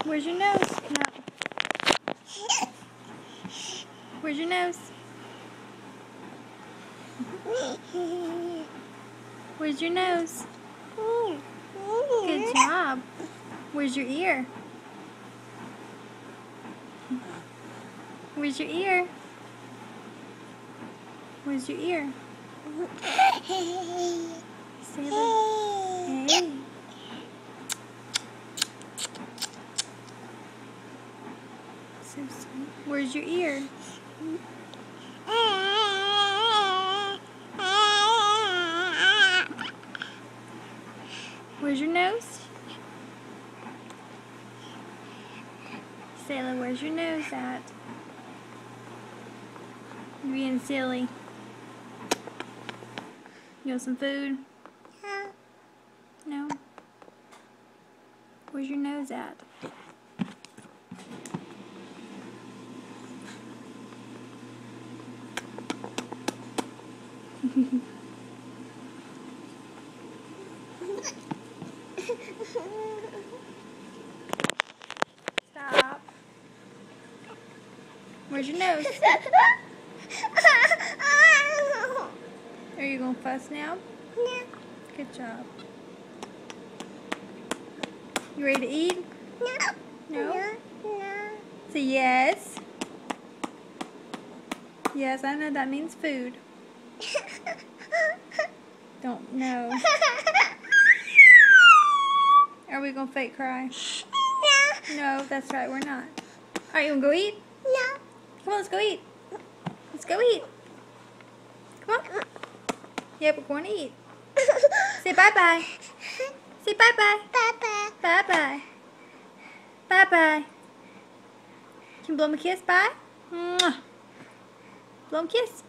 Where's your nose? No. Where's your nose? Where's your nose? Good job. Where's your ear? Where's your ear? Where's your ear? Say that. Hey. So sweet. Where's your ear? Where's your nose? Sayla, where's your nose at? You're being silly. You want some food? No? Where's your nose at? Stop. Where's your nose? Are you gonna fuss now? No. Good job. You ready to eat? No. No? No. Say yes. Yes, I know that means food. Don't know. Are we gonna fake cry? No. No, that's right, we're not. Alright, you wanna go eat? No. Come on, let's go eat. Let's go eat. Come on. Yep, we're going to eat. Say bye-bye. Say bye-bye. Bye-bye. Bye-bye. Bye-bye. Can you blow him a kiss? Bye. Mwah. Blow him a kiss.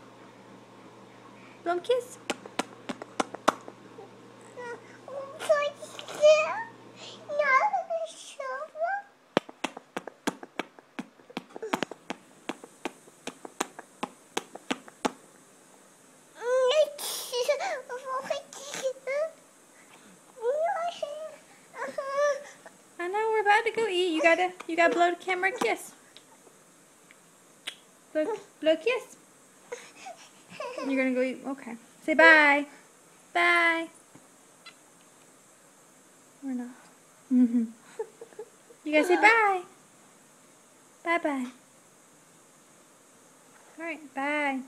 Blow him a kiss. I know, we're about to go eat. You gotta blow the camera a kiss. Blow a kiss. You're gonna go eat. Okay. Say bye. Bye. We're not. You gotta say bye. Bye-bye. Alright, bye.